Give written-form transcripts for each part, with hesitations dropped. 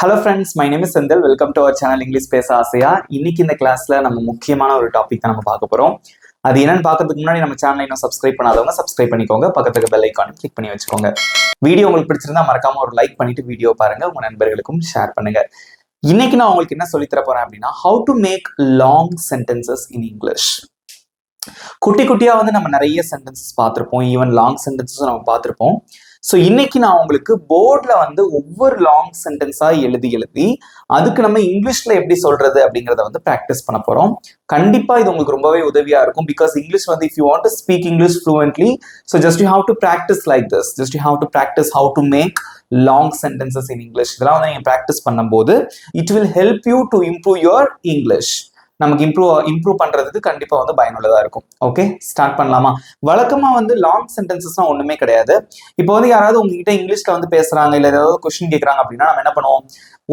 Hello friends, my name is Senthil. Welcome to our channel English பேச ஆசையா. இன்னைக்கு இந்த கிளாஸ்ல நம்ம முக்கியமான ஒரு டாபிக் தான் நம்ம பார்க்க போறோம். அது என்னன்னு பார்க்கறதுக்கு முன்னாடி நம்ம சேனலை இன்னும் சப்ஸ்கிரைப் பண்ணாதவங்க சப்ஸ்கிரைப் பண்ணிக்கோங்க. பக்கத்துக்கு பெல் ஐக்கானை கிளிக் பண்ணி வச்சுக்கோங்க. வீடியோ உங்களுக்கு பிடிச்சிருந்தா மறக்காம ஒரு லைக் பண்ணிட்டு வீடியோ பாருங்க, உங்க நண்பர்களுக்கும் ஷேர் பண்ணுங்க. இன்னைக்கு நான் உங்களுக்கு என்ன சொல்லித்தர போறேன் அப்படின்னா, how to make long sentences in English. குட்டி குட்டியா நம்ம நிறைய சென்டென்சஸ் பார்த்துருப்போம், ஈவன் லாங் சென்டென்சஸ் நம்ம பார்த்துருப்போம். ஸோ இன்னைக்கு நான் உங்களுக்கு போர்டில் ஒவ்வொரு லாங் சென்டென்ஸா எழுதி அதுக்கு நம்ம இங்கிலீஷ்ல எப்படி சொல்றது அப்படிங்கிறத ப்ராக்டிஸ் பண்ண போறோம். கண்டிப்பா இது உங்களுக்கு ரொம்பவே உதவியா இருக்கும். Because English if you want to speak English fluently, so just you have to practise like this. Just you have to practise how to make long sentences in English. இதெல்லாம் நீங்க ப்ராக்டிஸ் பண்ணும்போது it will help you to improve your English. நமக்கு improve பண்றதுக்கு கண்டிப்பா பயனுள்ளதா இருக்கும். Okay, start பண்ணலாமா? வழக்கமா லாங் சென்டென்சஸ்லாம் ஒண்ணுமே கிடையாது. இப்போ யாராவது உங்ககிட்ட இங்கிலீஷ்ல பேசுறாங்க, இல்ல ஏதாவது கொஸ்டின் கேட்கறாங்க அப்படின்னா நம்ம என்ன பண்ணுவோம்?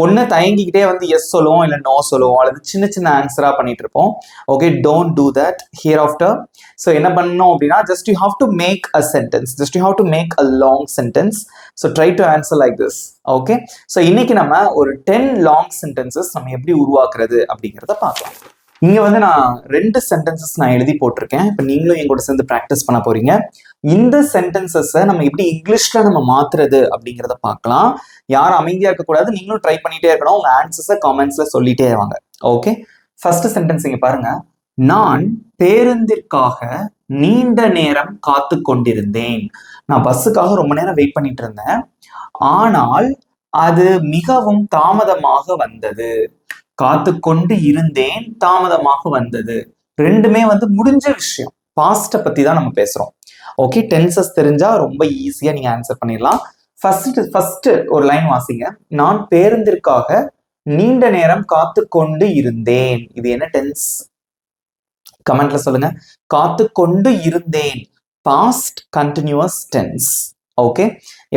ஒன்னு தயங்கிக்கிட்டே எஸ் சொல்லுவோம், இல்ல நோ சொல்லுவோம், அல்லது சின்ன சின்ன ஆன்சரா பண்ணிட்டு இருப்போம். Okay, don't do that hereafter. So என்ன பண்ணணும் அப்படின்னா, just you have to make a sentence, just you have to make a long sentence. So try to answer like this. Okay, so இன்னைக்கு நம்ம ஒரு 10 லாங் சென்டென்சஸ் நம்ம எப்படி உருவாக்குறது அப்படிங்கிறத பார்க்கலாம். இங்க நான் 2 சென்டென்சஸ் நான் எழுதி போட்டிருக்கேன். இப்போ நீங்களும் என் கூட சேர்ந்து ப்ராக்டிஸ் பண்ண போறீங்க. இந்த சென்டென்சஸை நம்ம எப்படி இங்கிலீஷ்ல நம்ம மாத்துறது அப்படிங்கிறத பார்க்கலாம். யாரும் அமைதியா இருக்கக்கூடாது, நீங்களும் ட்ரை பண்ணிட்டே இருக்கணும். உங்க ஆன்சர்ஸை காமெண்ட்ஸ்ல சொல்லிட்டே வாங்க. ஓகே, ஃபர்ஸ்ட் சென்டென்ஸ் இங்க பாருங்க. நான் பேருந்திற்காக நீண்ட நேரம் காத்து கொண்டிருந்தேன். நான் பஸ்ஸுக்காக ரொம்ப நேரம் வெயிட் பண்ணிட்டு இருந்தேன், ஆனால் அது மிகவும் தாமதமாக வந்தது. காத்து கொண்டு இருந்தேன், தாமதமாக வந்தது. ரெண்டுமே முடிஞ்ச விஷயம். பாஸ்ட பத்தி தான் நம்ம பேசுறோம். ஓகே, டென்சஸ் தெரிஞ்சா ரொம்ப ஈஸியா நீங்க ஆன்சர் பண்ணிடலாம். ஃபர்ஸ்ட் ஒரு லைன் வாசிங்க. நான் பேருந்திற்காக நீண்ட நேரம் காத்து கொண்டு இருந்தேன். இது என்ன டென்ஸ்? கமெண்ட்ல சொல்லுங்க. காத்து கொண்டு இருந்தேன், பாஸ்ட் கண்டினியூஸ் டென்ஸ். ஓகே,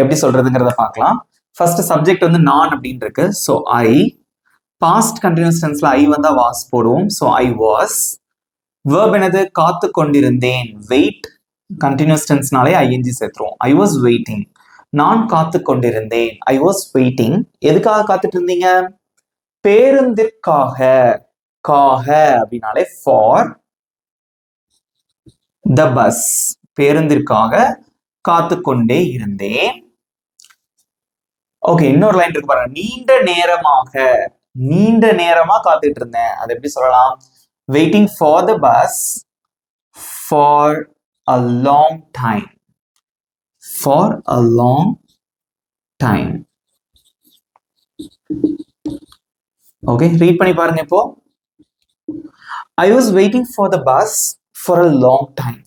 எப்படி சொல்றதுங்கிறத பார்க்கலாம். ஃபர்ஸ்ட் சப்ஜெக்ட் நான் அப்படின்னு இருக்கு. So I. பாஸ்ட் கண்டினியூஸ் டென்ஸ்ல ஐ வந்தா வாஸ் போடுவோம். So I was. வெர்ப் என்னது? காத்து கொண்டிருந்தேன். வெயிட் கண்டினியூஸ் டென்ஸ்னாலே ஐஎன்ஜி சேர்த்துருவோம். I was waiting. நான் காத்து கொண்டிருந்தேன். I was waiting. எதுக்காக காத்துட்டு இருந்தீங்க? பேருந்திற்காக. காக அப்படின்னாலே ஃபார் த பஸ். பேருந்திற்காக காத்து கொண்டே இருந்தேன். ஓகே, இன்னொரு லைன் இருக்கு பாருங்க. நீண்ட நேரமாக. நீண்ட நேரமா காத்துட்டு இருந்தேன். அது எப்படி சொல்லலாம்? Waiting for the bus for a long time. For a long time. Okay, read பண்ணி பாருங்க. இப்போ ஐ was waiting for the bus for a long time.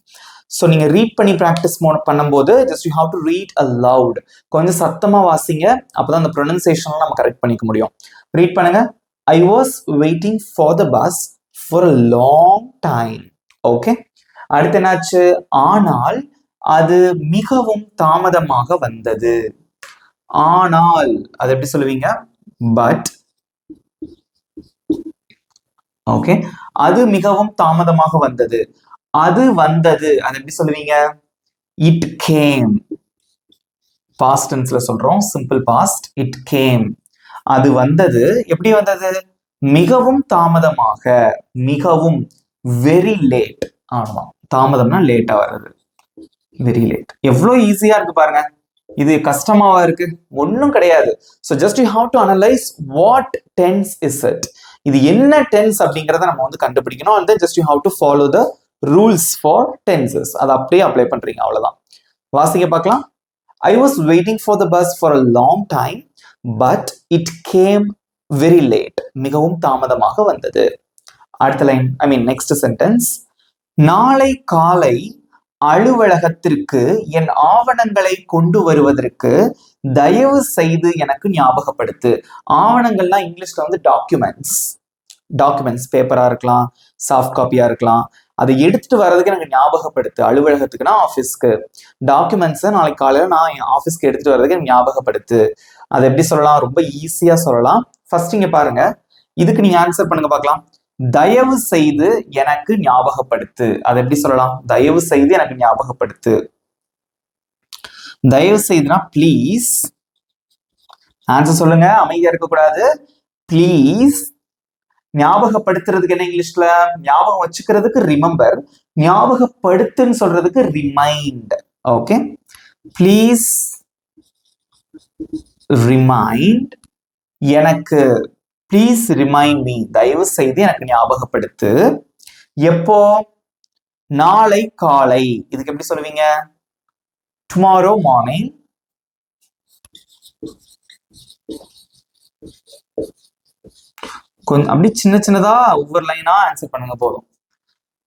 So நீங்க ரீட் பண்ணி ப்ராக்டிஸ் பண்ணும்போது just you have to read a loud. கொஞ்சம் சத்தமா வாசிங்க, அப்பதான் அந்த ப்ரொனன்சியேஷன் நம்ம கரெக்ட் பண்ணிக்க முடியும். ரீட் பண்ணுங்க. ஐ was waiting for the bus for a long time. Okay, அடுத்து என்னாச்சு? ஆனால் அது மிகவும் தாமதமாக வந்தது. ஆனால் அது எப்படி சொல்லுவீங்க? பட். ஓகே, அது மிகவும் தாமதமாக வந்தது. அது வந்தது, அது எப்படி சொல்லுவீங்க? It came. பாஸ்ட் டென்ஸ்ல சொல்றோம், சிம்பிள் பாஸ்ட். It came. அது வந்தது. எப்படி வந்தது? மிகவும் தாமதமாக. மிகவும், வெரி லேட். ஆமாம், தாமதம்னா லேட்டா வர்றது. Very late. எவ்வளவு ஈஸியா இருக்கு பாருங்க. இது கஷ்டமாவா இருக்கு? ஒன்னும் கிடையாது. So just you have to analyse what tense is it. இது என்ன டென்ஸ் அப்படிங்கறத நம்ம கண்டுபிடிக்கணும். And then just you have to follow the rules for tenses. அதை அப்படியே அப்ளை பண்றீங்க, அவ்வளவுதான். வாசிக்க பார்க்கலாம். I was waiting for the bus for a long time but it came very late. மிகவும் தாமதமாக வந்தது. அடுத்த லைன், நெக்ஸ்ட் சென்டென்ஸ். நாளை காலை அலுவலகத்திற்கு என் ஆவணங்களை கொண்டு வருவதற்கு தயவு செய்து எனக்கு ஞாபகப்படுத்து. ஆவணங்கள்னா இங்கிலீஷ்ல டாக்குமெண்ட்ஸ். டாக்குமெண்ட்ஸ் பேப்பரா இருக்கலாம், சாஃப்ட் காப்பியா இருக்கலாம். அதை எடுத்துட்டு வர்றதுக்கு எனக்கு ஞாபகப்படுத்து. அலுவலகத்துக்குன்னா ஆஃபீஸ்க்கு. டாக்குமெண்ட்ஸை நாளைக்கு காலையில நான் என் ஆஃபீஸ்க்கு எடுத்துட்டு வர்றதுக்கு எனக்கு ஞாபகப்படுத்து. அதை எப்படி சொல்லலாம்? ரொம்ப ஈஸியா சொல்லலாம். ஃபர்ஸ்ட் இங்க பாருங்க, இதுக்கு நீங்க ஆன்சர் பண்ணுங்க பார்க்கலாம். தயவு செய்து எனக்கு ஞாபகப்படுத்து. அதை எப்படி சொல்லலாம்? தயவு செய்து எனக்கு ஞாபகப்படுத்து. தயவு செய்துனா ப்ளீஸ் ஆன்சர் சொல்லுங்க, அமைதியா இருக்கக்கூடாது. ப்ளீஸ். ஞாபகப்படுத்துறதுக்கு என்ன இங்கிலீஷ்ல? ஞாபகம் வச்சுக்கிறதுக்கு ரிமெம்பர், ஞாபகப்படுத்துன்னு சொல்றதுக்கு ரிமைண்ட். ஓகே, ப்ளீஸ் ரிமைண்ட் எனக்கு, ப்ளீஸ் ரிமைண்ட் மீ, தயவு செய்து எனக்கு ஞாபகப்படுத்து. எப்போ? நாளை காலை. இதுக்கு எப்படி சொல்லுவீங்க? Tomorrow morning. கொஞ்சம் அப்படி சின்ன சின்னதா ஒவ்வொரு லைனா ஆன்சர் பண்ணுங்க போதும்.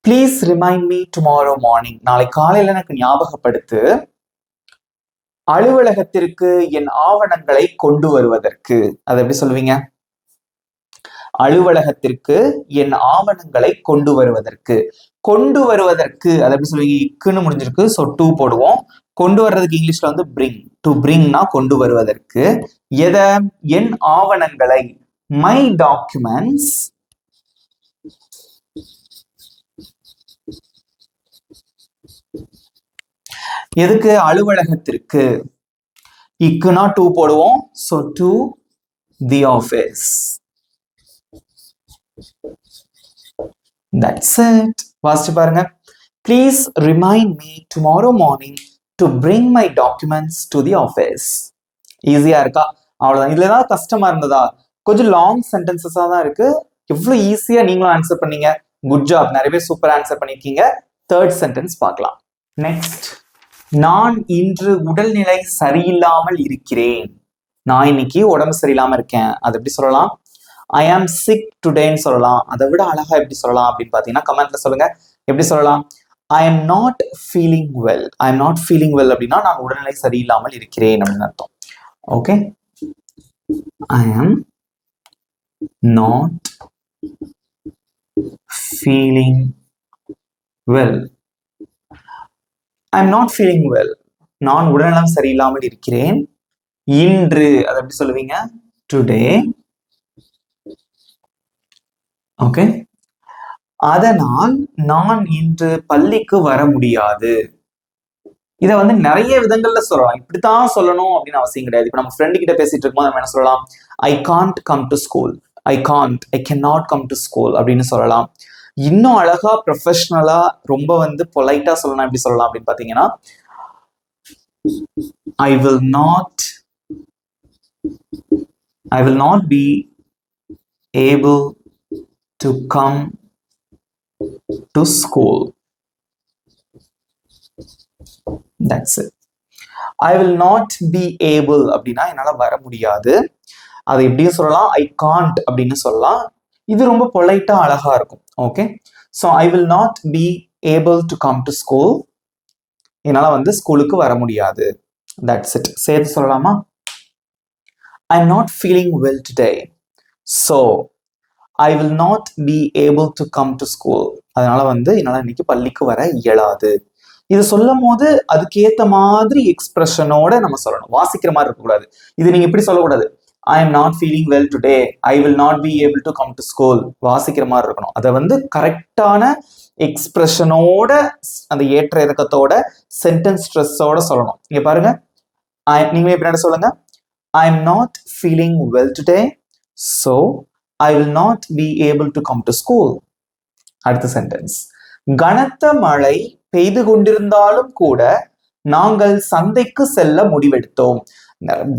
Please remind me tomorrow morning, நாளை காலையில எனக்கு ஞாபகப்படுத்து அலுவலகத்திற்கு என் ஆவணங்களை கொண்டு வருவதற்கு. அதை எப்படி சொல்லுவீங்க? அலுவலகத்திற்கு என் ஆவணங்களை கொண்டு வருவதற்கு. கொண்டு வருவதற்கு அதை எப்படி சொல்லுவீங்க? இக்குன்னு முடிஞ்சிருக்கு, ஸோ டூ போடுவோம். கொண்டு வர்றதுக்கு இங்கிலீஷ்ல வந்து பிரிங். டு பிரிங்னா கொண்டு வருவதற்கு. எதை? என் ஆவணங்களை, மை டாக்குமெண்ட்ஸ். எதுக்கு? அலுவலகத்திற்கு. இக்குனா டூ போடுவோம், so to the office. That's it. வாசிச்சு பாருங்க. Please remind me tomorrow morning to bring my documents to the office. ஈஸியா இருக்கா? அவ்வளவுதான். இதுல ஏதாவது கஷ்டமா இருந்ததா? கொஞ்சம் லாங் சென்டென்சஸா தான் இருக்கு. எவ்வளவு ஈஸியா நீங்களும் ஆன்சர் பண்ணீங்க. Good job. நிறைய பேர் சூப்பர் ஆன்சர் பண்ணிருக்கீங்க. தேர்ட் சென்டென்ஸ் பார்க்கலாம். நெக்ஸ்ட், நான் இன்று உடல்நிலை சரியில்லாமல் இருக்கிறேன். நான் இன்னைக்கு உடம்பு சரியில்லாம இருக்கேன். அது எப்படி சொல்லலாம்? ஐ ஆம் சிக் டுடேன்னு சொல்லலாம். அதை விட அழகா எப்படி சொல்லலாம் அப்படின்னு பாத்தீங்கன்னா கமெண்ட்ல சொல்லுங்க. எப்படி சொல்லலாம்? I am not feeling well. I am not feeling well அப்படின்னா நான் உடல்நிலை சரியில்லாமல் இருக்கிறேன் அப்படின்னு அர்த்தம். Okay, I am not feeling well. I am not feeling well, நான் உடல்நலம் சரியில்லாமல் இருக்கிறேன். இன்று அதை எப்படி சொல்லுவீங்க? டுடே. ஓகே, அதனால் நான் இன்று பள்ளிக்கு வர முடியாது. இதை வந்து நிறைய விதங்கள்ல சொல்லலாம். இப்படித்தான் சொல்லணும் அப்படின்னு அவசியம் கிடையாது. இப்ப நம்ம ஃப்ரெண்டு கிட்ட பேசிட்டு இருக்கும்போது நம்ம என்ன சொல்லலாம்? I can't come to school. I can not come to school அப்படின்னு சொல்லலாம். இன்னும் அழகா ப்ரொஃபஷனலா ரொம்ப வந்து பொலைட்டா சொல்லணும். எப்படி சொல்லலாம் அப்படின்னு பாத்தீங்கன்னா, I will not be able to come to school. That's it. I will not be able அப்படின்னா என்னால வர முடியாது. அதை எப்படியும் சொல்லலாம், I can't அப்படின்னு சொல்லலாம். இது ரொம்ப பொலைட்டா அழகா இருக்கும். Okay, so I will not be able to come to school. என்னால வந்து ஸ்கூலுக்கு வர முடியாது. That's it. சேர்த்து சொல்லலாமா? I'm not feeling well today, so I will not be able to come to school. அதனால வந்து என்னால இன்னைக்கு பள்ளிக்கு வர இயலாது. இது சொல்லும் போது அதுக்கேத்த மாதிரி எக்ஸ்பிரஷனோட நம்ம சொல்லணும். வாசிக்கிற மாதிரி இருக்கக்கூடாது. இது நீங்க எப்படி சொல்லக்கூடாது? I am not feeling well today, I will not be able to come to school. வாசிக்கிற மாதிரி இருக்கணும். அதை வந்து கரெக்டான எக்ஸ்பிரஷனோட, அந்த ஏற்ற இறக்கத்தோட, சென்டென்ஸ் ஸ்ட்ரெஸ்ஸோட சொல்லணும். இங்க பாருங்க, நீங்களே பின்னாடி சொல்லுங்க. I am not feeling well today, so I will not be able to come to school. அடுத்த சென்டென்ஸ், கனத்த மழை பெய்து கொண்டிருந்தாலும் கூட நாங்கள் சந்தைக்கு செல்ல முடிவெடுத்தோம்.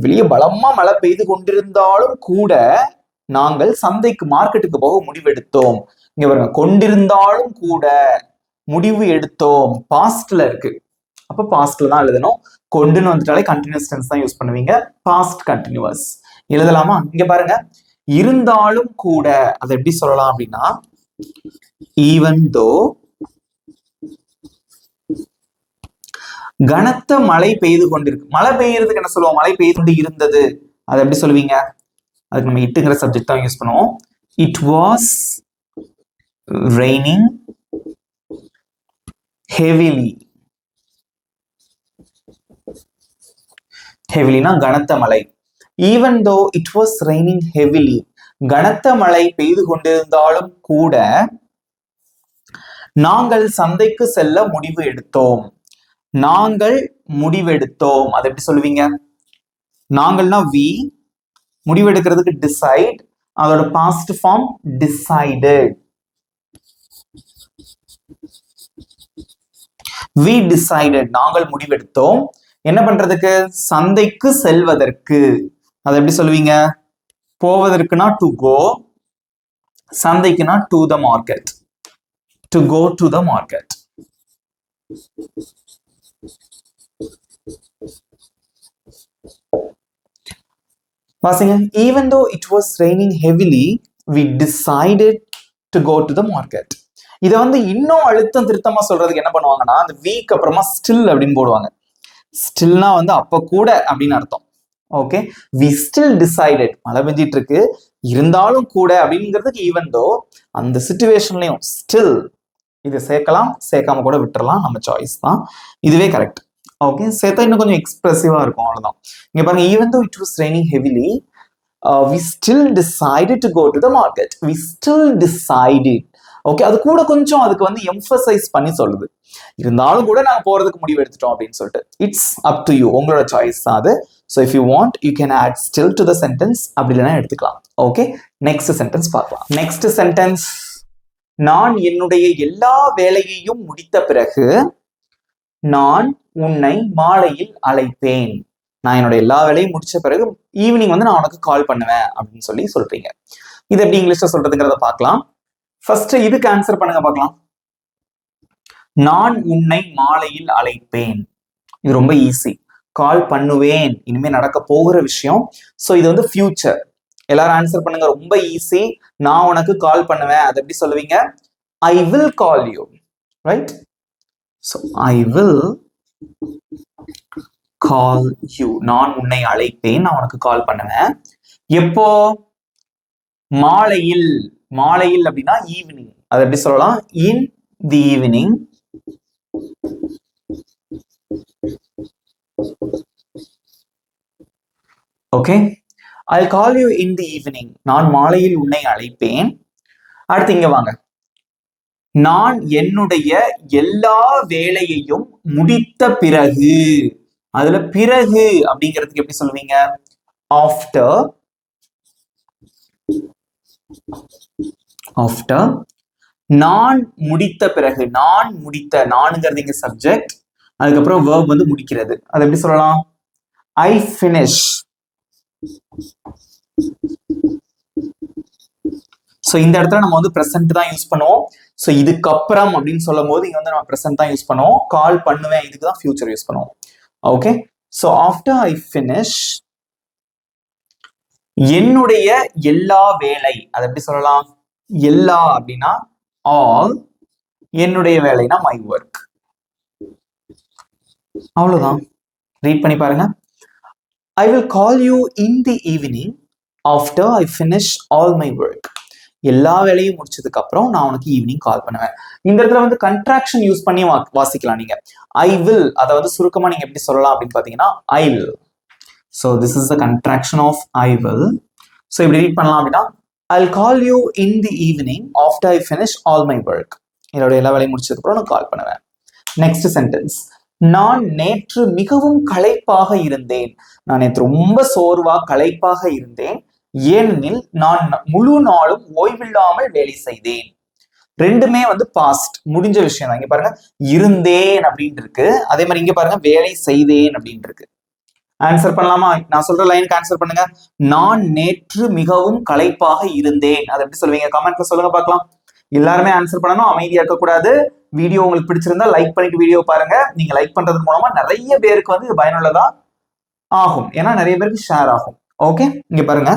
வெளியே பலமா மழை பெய்து கொண்டிருந்தாலும் கூட நாங்கள் சந்தைக்கு, மார்க்கெட்டுக்கு போக முடிவெடுத்தோம். இங்க பாருங்க, கொண்டிருந்தாலும் கூட, முடிவு எடுத்தோம், பாஸ்ட்ல இருக்கு. அப்ப பாஸ்ட்ல தான் எழுதணும். கொண்டுன்னு வந்துட்டாலே கண்டினியூஸ் டென்ஸ் தான் யூஸ் பண்ணுவீங்க. பாஸ்ட் கண்டினியூஸ் எழுதலாமா? இங்க பாருங்க, இருந்தாலும் கூட அதை எப்படி சொல்லலாம் அப்படின்னா, ஈவன் தோ. கனத்த மழை பெய்து கொண்டிருக்கு. மழை பெய்யறதுக்கு என்ன சொல்லுவோம்? மழை பெய்து கொண்டு இருந்தது. அதை எப்படி சொல்லுவீங்க? அதுக்கு நம்ம இட்டுங்கிற சப்ஜெக்ட் தான் யூஸ் பண்ணுவோம். It was raining heavily. ஹெவிலினா கனத்த மழை. Even though it was raining heavily, கனத்த மழை பெய்து கொண்டிருந்தாலும் கூட நாங்கள் சந்தைக்கு செல்ல முடிவு எடுத்தோம். நாங்கள் முடிவெடுத்தோம். அதை எப்படி சொல்லுவீங்க? நாங்கள்னா we, முடிவெடுக்கிறதுக்கு decide, அதோட past form decided. We decided, நாங்கள் முடிவெடுத்தோம். என்ன பண்றதுக்கு? சந்தைக்கு செல்வதற்கு. அதை எப்படி சொல்லுவீங்க? போவதற்குனா to go, சந்தைக்குனா to the market. To go to the market. வாசிங்க. Even though it was raining heavily, we decided to go to the market. இதை வந்து இன்னும் அழுத்தம் திருத்தமா சொல்றதுக்கு என்ன பண்ணுவாங்கன்னா, அந்த வீக் அப்புறமா ஸ்டில் அப்படின்னு போடுவாங்க. ஸ்டில்னா வந்து அப்ப கூட அப்படின்னு அர்த்தம். ஓகே, வி ஸ்டில் டிசைடட், மழை பெஞ்சிட்டு இருக்கு இருந்தாலும் கூட அப்படிங்கிறதுக்கு ஈவன் தோ, அந்த சிச்சுவேஷன்லயும் ஸ்டில் இதை சேர்க்கலாம், சேர்க்காம கூட விட்டுறலாம், நம்ம சாய்ஸ் தான். இதுவே கரெக்ட். ஓகே, சேர்த்தா இன்னும் கொஞ்சம் எக்ஸ்பிரசிவா இருக்கும், அவ்வளவுதான். இங்க பாருங்க, even though it was raining heavily, we still decided to go to the market. We still decided. Okay, அது கூட கொஞ்சம் அதுக்கு வந்து எம்பசைஸ் பண்ணி சொல்லுது. இருந்தாலும் கூட நாங்க போறதுக்கு முடிவு எடுத்துட்டோம் அப்படின்னு சொல்லிட்டு. இட்ஸ் அப் டு யூ, உங்களோட சாய்ஸ் தான் அது. So if you want you can add still to the sentence, அப்படி இல்லைன்னா எடுத்துக்கலாம். ஓகே, நெக்ஸ்ட் சென்டென்ஸ் பார்க்கலாம். நெக்ஸ்ட் சென்டென்ஸ், நான் என்னுடைய எல்லா வேலையையும் முடித்த பிறகு நான் உன்னை மாலையில் அழைப்பேன். நான் என்னோட எல்லா வேலையும் முடிச்ச பிறகு ஈவினிங் வந்து நான் உனக்கு கால் பண்ணுவேன் அப்படின்னு சொல்லி சொல்றீங்க. இது எப்படி இங்கிலீஷ்ல சொல்றதுங்கிறத பார்க்கலாம். ஃபர்ஸ்ட் இதுக்கு ஆன்சர் பண்ணுங்க பார்க்கலாம். நான் உன்னை மாலையில் அழைப்பேன், இது ரொம்ப ஈஸி. கால் பண்ணுவேன் இனிமே நடக்க போகிற விஷயம். ஸோ இது வந்து ஃபியூச்சர். எல்லாரும் ஆன்சர் பண்ணுங்க, ரொம்ப ஈஸி. நான் உனக்கு கால் பண்ணுவேன், அது எப்படி சொல்லுவீங்க? I will call you, right? So I will call you, நான் உன்னை அழைப்பேன், நான் உனக்கு கால் பண்ணுவேன். எப்போ? மாலையில். மாலையில் அப்படின்னா ஈவினிங், அது எப்படி சொல்லலாம்? In the evening. Okay, I'll call you in the evening. நான் மாலையில் உன்னை அழைப்பேன். அடுத்து இங்க வாங்க, நான் என்னுடைய எல்லா வேலையையும் முடித்த பிறகு. அதுல பிறகு அப்படிங்கிறதுக்கு எப்படி சொல்லுவீங்க? ஆஃப்டர். ஆஃப்டர். நான் முடித்த பிறகு. நான் முடித்த, நான்ங்கிறது இங்க சப்ஜெக்ட், அதுக்கப்புறம் verb வந்து முடிக்கிறது. அது எப்படி சொல்லலாம்? I finish. ஸோ இந்த இடத்துல நம்ம வந்து ப்ரெசென்ட் தான் யூஸ் பண்ணுவோம். ஸோ இதுக்கப்புறம் அப்படின்னு சொல்லும் போது இங்க வந்து நம்ம ப்ரெசென்ட் தான் யூஸ் பண்ணுவோம். கால் பண்ணுவேன், இதுக்கு தான் ஃபியூச்சர் யூஸ் பண்ணுவோம். Okay, so after I finish என்னுடைய எல்லா வேலை. அது எப்படி சொல்லலாம்? எல்லா அப்படின்னா ஆல், என்னுடைய வேலைனா மை ஒர்க். அவ்வளவுதான். ரீட் பண்ணி பாருங்க. I will call you in the evening after I finish all my work. எல்லா வேலையும் முடிச்சதுக்கு அப்புறம் நான் உனக்கு ஈவினிங் கால் பண்ணுவேன். இந்த இடத்துல வந்து கண்ட்ராக்ஷன் யூஸ் பண்ணி வாசிக்கலாம் நீங்க. ஐ வில், அதை வந்து சுருக்கமா நீங்க எப்படி சொல்லலாம் அப்படின்னு பாத்தீங்கன்னா I will. So this is the contraction of I will. So இப்படி ரீட் பண்ணலாம் அப்படின்னா I'll call you in the evening after I finish all my work. என்னோட எல்லா வேலையும் முடிச்சதுக்கு அப்புறம் நான் கால் பண்ணுவேன். நெக்ஸ்ட் சென்டென்ஸ், நான் நேற்று மிகவும் களைப்பாக இருந்தேன். நான் நேற்று ரொம்ப சோர்வா களைப்பாக இருந்தேன், ஏனெனில் நான் முழு நாளும் ஓய்வில்லாமல் வேலை செய்தேன். ரெண்டுமே வந்து பாஸ்ட், முடிஞ்ச விஷயம் தான். இங்க பாருங்க இருந்தேன் அப்படின்னு இருக்கு, அதே மாதிரி இங்க பாருங்க வேலை செய்தேன் அப்படின்னு இருக்கு. ஆன்சர் பண்ணலாமா? நான் சொல்ற லைனுக்கு ஆன்சர் பண்ணுங்க. நான் நேற்று மிகவும் களைப்பாக இருந்தேன், அதை எப்படி சொல்லுவீங்க? கமெண்ட்ல சொல்லுங்க பார்க்கலாம். எல்லாருமே ஆன்சர் பண்ணணும், அமைதியா இருக்கக்கூடாது. வீடியோ உங்களுக்கு பிடிச்சிருந்தா லைக் பண்ணிட்டு வீடியோ பாருங்க. நீங்க லைக் பண்றது மூலமா நிறைய பேருக்கு வந்து இது பயனுள்ளதா ஆகும், ஏன்னா நிறைய பேருக்கு ஷேர் ஆகும். ஓகே, இங்க பாருங்க,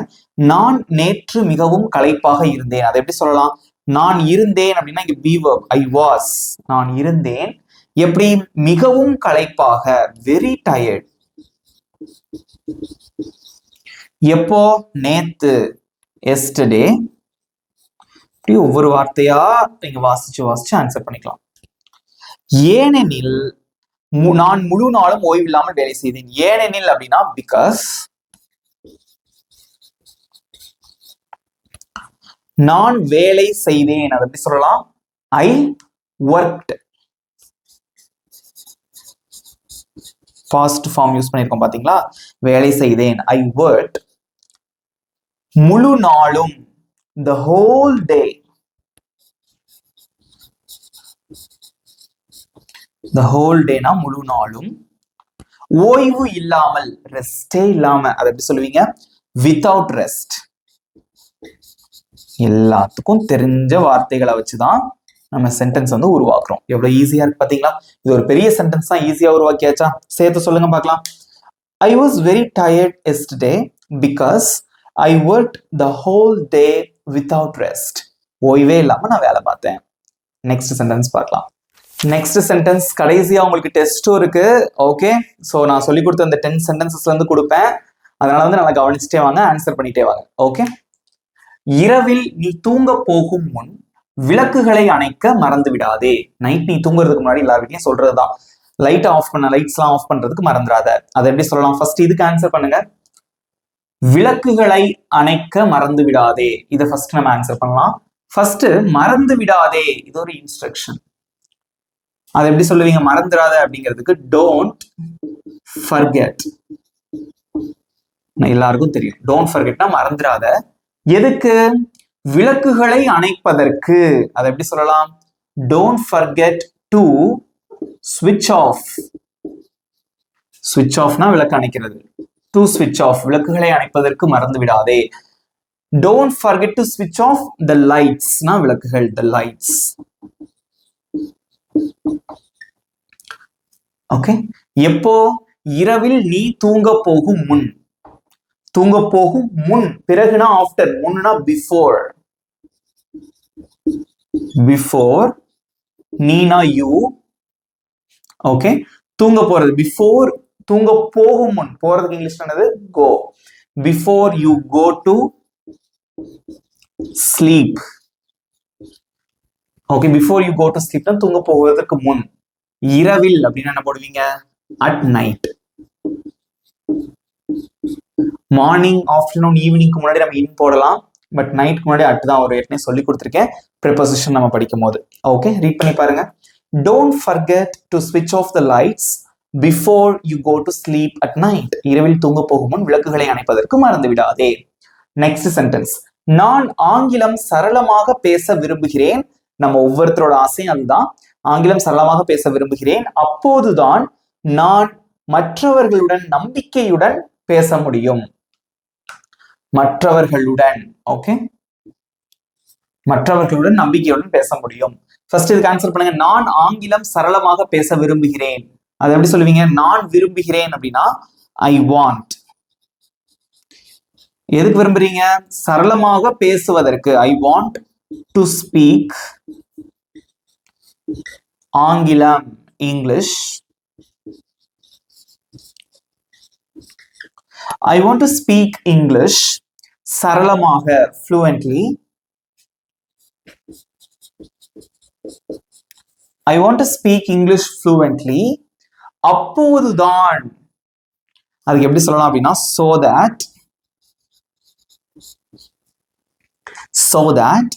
நான் நேற்று மிகவும் களைப்பாக இருந்தேன், அதை எப்படி சொல்லலாம்? நான் இருந்தேன் அப்படின்னா இங்க பி வெர்ப், ஐ வாஸ். நான் இருந்தேன் எப்படி? மிகவும் களைப்பாக, வெரி டயர்ட். எப்போ? நேத்து, எஸ்டர்டே. இப்படி ஒவ்வொரு வார்த்தையா நீங்க வாசிச்சு ஆன்சர் பண்ணிக்கலாம். ஏனெனில் நான் முழு நாளும் ஓய்வில்லாமல் வேலை செய்தேன். ஏனெனில் அப்படின்னா பிகாஸ். நான் வேலை செய்தேன், அதை எப்படி சொல்லலாம்? I worked. Past form use பண்ணிருக்கோம் பாத்தீங்களா? வேலை செய்தேன், ஐ ஒர்க்ட். முழு நாளும், the whole day. the whole day னா முழு நாளும். ஓய்வு இல்லாமல், ரெஸ்டே இல்லாம, அதை எப்படி சொல்லுவீங்க? without rest. எல்லாத்துக்கும் தெரிஞ்ச வார்த்தைகளை வச்சுதான் நம்ம சென்டென்ஸ் வந்து உருவாக்குறோம். எவ்வளவு ஈஸியா இருக்கு பாத்தீங்களா? இது ஒரு பெரிய சென்டென்ஸ் தான், ஈஸியா உருவாக்கியாச்சா? சேர்த்து சொல்லுங்க பார்க்கலாம். I was very tired yesterday because I worked the whole day without rest. ஓய்வே இல்லாம நான் வேலை பார்த்தேன். நெக்ஸ்ட் சென்டென்ஸ் பார்க்கலாம். நெக்ஸ்ட் சென்டென்ஸ் கடைசியா உங்களுக்கு டெஸ்டும் இருக்கு. ஓகே, ஸோ நான் சொல்லி கொடுத்த அந்த 10 சென்டென்சஸ்ல இருந்து கொடுப்பேன். அதனால வந்து நல்லா கவனிச்சுட்டே வாங்க, ஆன்சர் பண்ணிட்டே வாங்க. ஓகே. இரவில் நீ தூங்க போகும் முன் விளக்குகளை அணைக்க மறந்து விடாதே. நைட் நீ தூங்குறதுக்கு முன்னாடி எல்லார்கிட்டையும் சொல்றதுதான், லைட் ஆஃப் பண்ண, லைட்ஸ் எல்லாம் ஆஃப் பண்றதுக்கு மறந்துடாத. அதை எப்படி சொல்லலாம்? ஃபர்ஸ்ட் இதுக்கு ஆன்சர் பண்ணுங்க. விளக்குகளை அணைக்க மறந்து விடாதே. இதை ஃபர்ஸ்ட் நம்ம ஆன்சர் பண்ணலாம். ஃபர்ஸ்ட் மறந்து விடாதே, இது ஒரு இன்ஸ்ட்ரக்ஷன். அதை எப்படி சொல்லுவீங்க? மறந்துடாத அப்படிங்கிறதுக்கு டோன்ட் ஃபர்கெட். எல்லாருக்கும் தெரியும், டோன்ட் ஃபர்கெட்னா மறந்துடாத. எதுக்கு? விளக்குகளை அணைப்பதற்கு. அதை எப்படி சொல்லலாம்? டோன்ட் ஃபர்கெட் டு ஸ்விட்ச் ஆஃப். ஸ்விட்ச் ஆஃப்னா விளக்கு அணைக்கிறது. டு ஸ்விட்ச் ஆஃப், விளக்குகளை அணைப்பதற்கு மறந்து விடாதே. டோன்ட் ஃபர்கெட் டு ஸ்விட்ச் ஆஃப் த லைட்ஸ்னா விளக்குகள், த லைட்ஸ். ஓகே. எப்போ? இரவில் நீ தூங்க போகும் முன். தூங்க போகும் முன், பிறகுனா ஆஃப்டர், முன்னா பிஃபோர். பிஃபோர், நீனா யூ. ஓகே. தூங்க போறது பிஃபோர், தூங்க போகும் முன், போறதுக்கு இங்கிலீஷ்ல என்னது? Go. Before you go to sleep. Okay, before you go to ஸ்லீப்னா தூங்க போவதற்கு முன். இரவில் அப்படின்னு என்ன போடுவீங்க? At night. மார்னிங், ஆஃப்டர்நூன், ஈவினிங்க்கு முன்னாடி நம்ம இன் போடலாம், பட் நைட்க்கு முன்னாடி அட் தான் ஒரு ஏற்கனவே சொல்லி கொடுத்துருக்கேன் ப்ரிபோசிஷன் நம்ம படிக்கும் போது. ஓகே, ரீட் பண்ணி பாருங்க. டோன்ட் ஃபர்கெட் டு ஸ்விட்ச் off the lights before you go to sleep at night. இரவில் தூங்க போகும் முன் விளக்குகளை அணைப்பதற்கு மறந்து விடாதே. Next sentence. நான் ஆங்கிலம் சரளமாக பேச விரும்புகிறேன். நம்ம ஒவ்வொருத்தரோட ஆசையும் அதுதான், ஆங்கிலம் சரளமாக பேச விரும்புகிறேன். அப்போதுதான் நான் மற்றவர்களுடன் நம்பிக்கையுடன் பேச முடியும். மற்றவர்களுடன், ஓகே, மற்றவர்களுடன் நம்பிக்கையுடன் பேச முடியும். ஃபர்ஸ்ட் இதுக்கு ஆன்சர் பண்ணுங்க. நான் ஆங்கிலம் சரளமாக பேச விரும்புகிறேன். அதை எப்படி சொல்லுவீங்க? நான் விரும்புகிறேன் அப்படின்னா ஐ வாண்ட். எதுக்கு விரும்புறீங்க? சரளமாக பேசுவதற்கு. ஐ வாண்ட் டு ஸ்பீக் ஆங்கிலம், English. I want to speak English சரளமாக, fluently. I want to speak English fluently. அப்போதுதான், அதுக்கு எப்படி சொல்லலாம் அப்படின்னா so that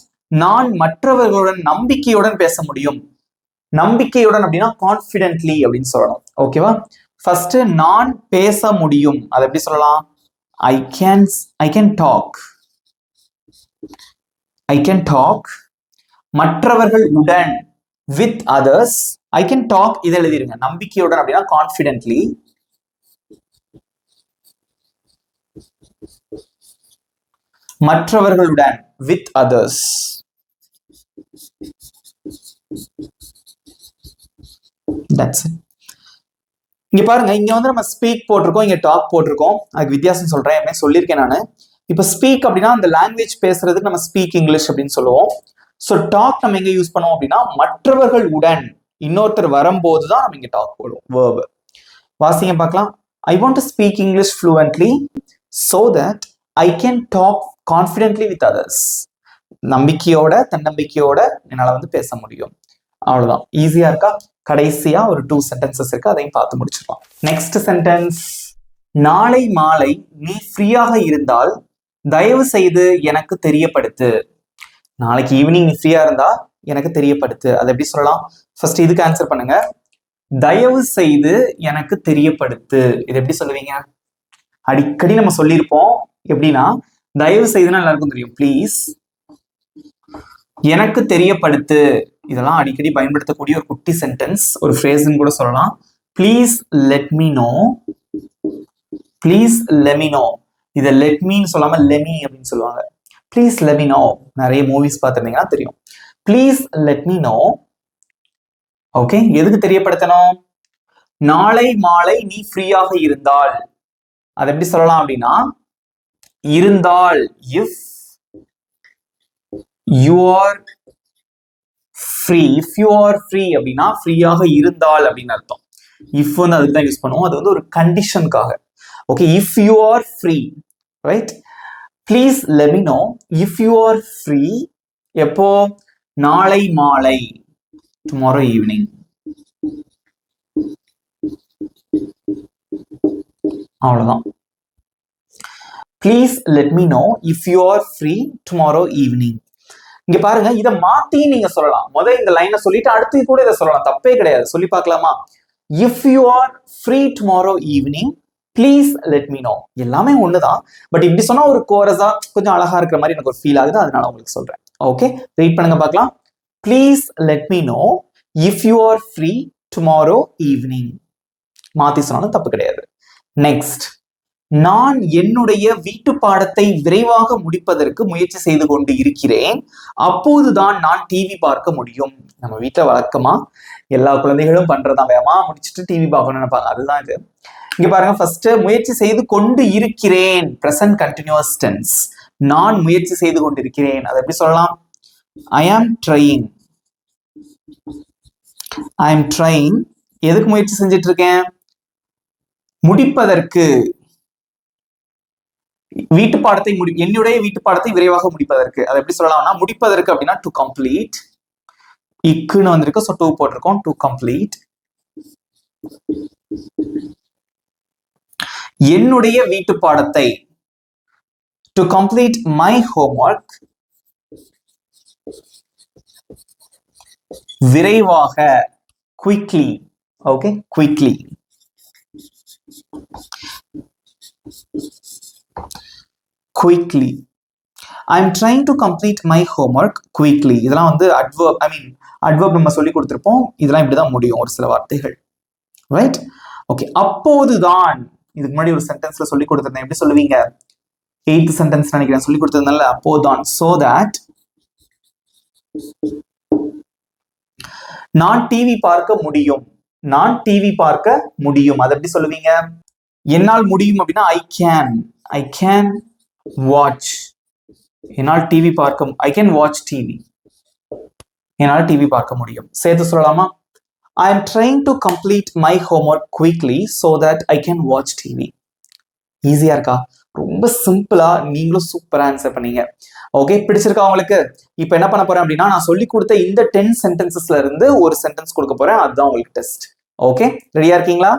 நான் மற்றவர்களுடன் நம்பிக்கையுடன் பேச முடியும். நம்பிக்கையுடன் அப்படின்னா கான்ஃபிடென்ட்லி அப்படின்னு சொல்லணும். ஓகேவா? ஃபர்ஸ்ட் நான் பேச முடியும், அதை எப்படி சொல்லலாம்? I can talk. மற்றவர்கள் உடன், with others. I can talk, இதை எழுதிருங்க. நம்பிக்கையுடன் அப்படின்னா கான்ஃபிடென்ட்லி. மற்றவர்களுடன், with others. That's it. இங்க பாருங்க, இங்க வந்து நம்ம ஸ்பீக் போட்டிருக்கோம், இங்க டாக் போட்டிருக்கோம். அதுக்கு வித்தியாசம் சொல்றேன், என்ன சொல்லியிருக்கேன் நான். இப்ப ஸ்பீக் அப்படின்னா அந்த லாங்குவேஜ் பேசுறதுக்கு நம்ம ஸ்பீக் இங்கிலீஷ் அப்படின்னு சொல்லுவோம். ஸோ டாக் நம்ம எங்க யூஸ் பண்ணுவோம் அப்படின்னா மற்றவர்கள் உடன், இன்னொருத்தர் வரும்போது தான் நம்ம இங்க டாக் போடுவோம். வேர்ப் வாசிங்க பார்க்கலாம். I want to speak English ஃப்ளூவென்ட்லி so that I can talk confidently with others. நம்பிக்கையோட, தன்னம்பிக்கையோட என்னால வந்து பேச முடியும். அவ்வளவுதான். ஈஸியா இருக்கா? கடைசியா ஒரு 2 சென்டென்சஸ் இருக்கு, அதையும் பார்த்து முடிச்சிடலாம். Next sentence. நாளை மாலை நீ ஃப்ரீயாக இருந்தால் தயவு செய்து எனக்கு தெரியப்படுத்து. நாளைக்கு ஈவினிங் நீ ஃப்ரீயா இருந்தா எனக்கு தெரியப்படுத்து. அதை எப்படி சொல்லலாம்? ஃபர்ஸ்ட் இதுக்கு ஆன்சர் பண்ணுங்க. தயவு செய்து எனக்கு தெரியப்படுத்து. இது எப்படி சொல்லுவீங்க? அடிக்கடி நம்ம சொல்லியிருப்போம். எப்படின்னா தயவு செய்துனா எல்லாருக்கும் தெரியும். ப்ளீஸ் எனக்கு தெரியப்படுத்து. இதெல்லாம் அடிக்கடி பயன்படுத்தக்கூடிய ஒரு குட்டி சென்டென்ஸ், ஒரு ஃப்ரேஸ்ன்னு கூட சொல்லலாம். Please let me know. Please let me know. இதை லெட் மீன்னு சொல்லாம லெமி அப்படின்னு சொல்லுவாங்க. Please let me know. நிறைய மூவிஸ் பார்த்துருந்தீங்கன்னா தெரியும். Please let me know. Okay, எதுக்கு தெரியப்படுத்தணும்? நாளை மாலை நீ ஃப்ரீயாக இருந்தால், அது எப்படி சொல்லலாம் அப்படின்னா, இருந்தால், if you are free. If you are free அப்படின்னா ஃப்ரீயாக இருந்தால் அப்படின்னு அர்த்தம். இஃப் வந்து அதுக்கு தான் யூஸ் பண்ணுவோம். அது வந்து ஒரு கண்டிஷனுக்காக. Okay, if you are free, right? Please let me know if you are free. எப்போ? நாளை மாலை, டுமாரோ ஈவினிங். அவ்வளவுதான். Please let me know if you are free tomorrow evening. இங்க பாருங்க, இதை மாத்தி நீங்க சொல்லலாம். முதல் இந்த லைனை சொல்லிட்டு அடுத்து கூட இதை சொல்லலாம், தப்பே கிடையாது. சொல்லி பார்க்கலாமா? If you are free tomorrow evening please let me know. எல்லாமே ஒண்ணுதான், பட் இப்படி சொன்னா ஒரு கோரஸா கொஞ்சம் அழகா இருக்கிற மாதிரி எனக்கு ஒரு ஃபீல் ஆகுது, அதனால உங்களுக்கு சொல்றேன். ஓகே, ரீட் பண்ணுங்க பார்க்கலாம். Please let me know if you are free tomorrow evening. மாத்தி சொன்னாலும் தப்பு கிடையாது. நெக்ஸ்ட், நான் என்னுடைய வீட்டு பாடத்தை விரைவாக முடிப்பதற்கு முயற்சி செய்து கொண்டு இருக்கிறேன், அப்போதுதான் நான் டிவி பார்க்க முடியும். நம்ம வீட்டுல வழக்கமா எல்லா குழந்தைகளும் பண்றதான், வேகமா முடிச்சுட்டு டிவி பார்க்கணும்னு நினைப்பாங்க. அதுதான் இது. இங்க பாருங்க, ஃபர்ஸ்ட் முயற்சி செய்து கொண்டு இருக்கிறேன், பிரசன்ட் கண்டினியூஸ் டென்ஸ். நான் முயற்சி செய்து கொண்டிருக்கிறேன், அதை எப்படி சொல்லலாம்? ஐ ஆம் ட்ரையிங். ஐ ஆம் ட்ரையிங். எதுக்கு முயற்சி செஞ்சுட்டு இருக்கேன்? முடிப்பதற்கு. வீட்டு பாடத்தை என்னுடைய வீட்டு பாடத்தை விரைவாக முடிப்பதற்கு. அதை எப்படி சொல்லலாம்னா, முடிப்பதற்கு அப்படின்னா டு கம்ப்ளீட். இக்குன்னு வந்திருக்கு, சோ டு போட்டிருக்கோம், டு கம்ப்ளீட். என்னுடைய வீட்டு பாடத்தை, டு கம்ப்ளீட் மை ஹோம்ஒர்க். விரைவாக, quickly. Okay, quickly. Quickly. I am trying to complete my homework quickly. இதெல்லாம் வந்து adverb நம்ம சொல்லி கொடுத்திருப்போம். இதெல்லாம் இப்படிதான் முடியும் ஒரு சில வார்த்தைகள், ரைட்? ஓகே, அப்போதுதான். இதுக்கு முன்னாடி ஒரு சென்டென்ஸ்ல சொல்லி கொடுத்திருந்தேன், எப்படி சொல்லுவீங்க? 8th சென்டென்ஸ் நினைக்கிறேன் சொல்லி கொடுத்திருந்தேன்ல, அப்போதுதான். so that நான் டிவி பார்க்க முடியும். நான் டிவி பார்க்க முடியும், அதை எப்படி சொல்லுவீங்க? என்னால் முடியும் அப்படின்னா I can watch. என்னால் டிவி பார்க்க, I can watch TV. என்னால் டிவி பார்க்க முடியும். சேர்த்து சொல்லலாமா? I am trying to complete my homework quickly so that I can watch TV. ஈஸியா இருக்கா? ரொம்ப சிம்பிளா நீங்களும் சூப்பரா ஆன்சர் பண்ணீங்க. ஓகே, பிடிச்சிருக்கா உங்களுக்கு? இப்போ என்ன பண்ண போறேன் அப்படின்னா, நான் சொல்லி கொடுத்த இந்த 10 சென்டென்சஸ்ல இருந்து ஒரு சென்டென்ஸ் கொடுக்க போறேன், அதுதான் உங்களுக்கு டெஸ்ட். ஓகே, ரெடியா இருக்கீங்களா?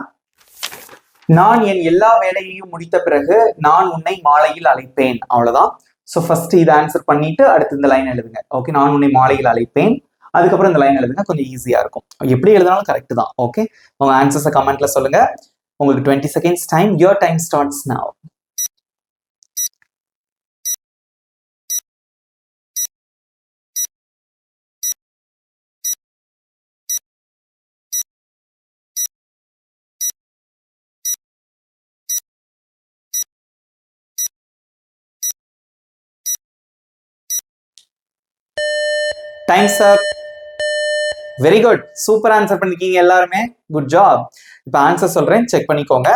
நான் என் எல்லா வேலையையும் முடித்த பிறகு நான் உன்னை மாலையில் அழைப்பேன். அவ்வளவுதான். ஸோ ஃபர்ஸ்ட் இதை ஆன்சர் பண்ணிட்டு அடுத்து இந்த லைன் எழுதுங்க. ஓகே, நான் உன்னை மாலையில் அழைப்பேன், அதுக்கப்புறம் இந்த லைன் எழுதுங்க. கொஞ்சம் ஈஸியா இருக்கும். எப்படி எழுதினாலும் கரெக்ட் தான். ஓகே, உங்க ஆன்சர்ஸை கமெண்ட்ல சொல்லுங்க. உங்களுக்கு 20 seconds time. Your time starts now. Times up. Very good, super answer பண்ணிருக்கீங்க எல்லாருமே. Good job. இப்போ ஆன்சர் சொல்றேன், செக் பண்ணிக்கோங்க.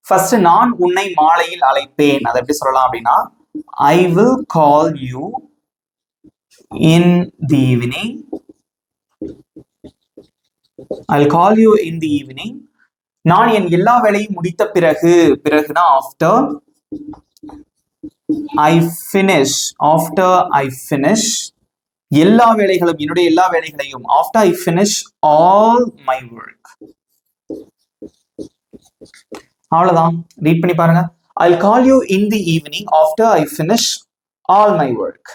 ஃபர்ஸ்ட், நான் உன்னை மாலையில் அழைப்பேன், அதை எப்படி சொல்லலாம் அப்படின்னா, I will call you in the evening. I'll call you in the evening. நான் என் எல்லா வேலையும் முடித்த பிறகு, பிறகுனா after. I finish. After I finish எல்லா வேலைகளும், என்னுடைய எல்லா வேலைகளையும். After I finish all my work. அவ்வளவுதான். ரீட் பண்ணி பாருங்க. I'll call you in the evening after I finish all my work.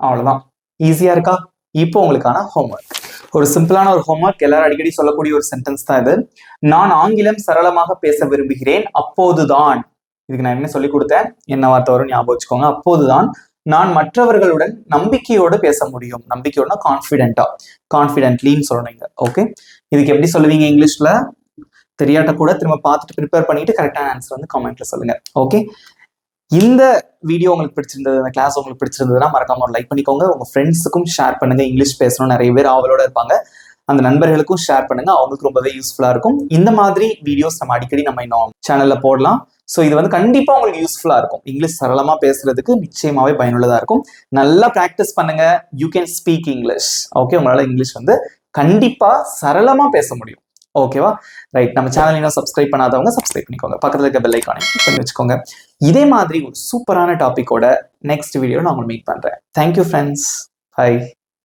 அவ்வளவுதான். ஈஸியா இருக்கா? இப்போ உங்களுக்கான ஹோம்ஒர்க். ஒரு சிம்பிளான ஒரு ஹோம்ஒர்க், எல்லாரும் அடிக்கடி சொல்லக்கூடிய ஒரு சென்டென்ஸ் தான் இது. நான் ஆங்கிலம் சரளமாக பேச விரும்புகிறேன், அப்போதுதான். இதுக்கு நான் என்ன சொல்லி கொடுத்தேன், என்ன வார்த்தை வரும் ஞாபகம் வச்சுக்கோங்க. அப்போதுதான் நான் மற்றவர்களுடன் நம்பிக்கையோடு பேச முடியும். நம்பிக்கையோட கான்ஃபிடென்ட்லின்னு சொல்லணுங்க. ஓகே, இதுக்கு எப்படி சொல்லுவீங்க இங்கிலீஷ்ல? தெரியாட்ட கூட திரும்ப பார்த்துட்டு ப்ரிப்பேர் பண்ணிட்டு கரெக்டான ஆன்சர் வந்து கமெண்ட்ல சொல்லுங்க. ஓகே, இந்த வீடியோ உங்களுக்கு பிடிச்சிருந்தது, இந்த கிளாஸ் உங்களுக்கு பிடிச்சிருந்ததுன்னா மறக்காம ஒரு லைக் பண்ணிக்கோங்க. உங்க ஃப்ரெண்ட்ஸுக்கும் ஷேர் பண்ணுங்க. இங்கிலீஷ் பேசணும் நிறைய பேர் ஆவலோட இருப்பாங்க, அந்த நண்பர்களுக்கும் ஷேர் பண்ணுங்க. அவங்களுக்கு ரொம்பவே யூஸ்ஃபுல்லா இருக்கும். இந்த மாதிரி வீடியோஸ் நம்ம அடிக்கடி நம்ம இன்னும் சேனல்ல போடலாம். ஸோ இது வந்து கண்டிப்பா உங்களுக்கு யூஸ்ஃபுல்லா இருக்கும். இங்கிலீஷ் சரளமா பேசுறதுக்கு நிச்சயமாவே பயனுள்ளதா இருக்கும். நல்லா ப்ராக்டிஸ் பண்ணுங்க. You can speak English. Okay, உங்களால இங்கிலீஷ் வந்து கண்டிப்பா சரளமா பேச முடியும். ஓகேவா? ரைட். நம்ம சேனல் இன்னும் சப்ஸ்கிரைப் பண்ணாதவங்க சப்ஸ்கிரைப் பண்ணிக்கோங்க. பக்கத்துல இருக்க பெல் ஐகானை கிளிக் பண்ணி வச்சுக்கோங்க. இதே மாதிரி ஒரு சூப்பரான டாபிக்கோட நெக்ஸ்ட் வீடியோ நான் உங்களை மீட் பண்றேன். Thank you friends. பை.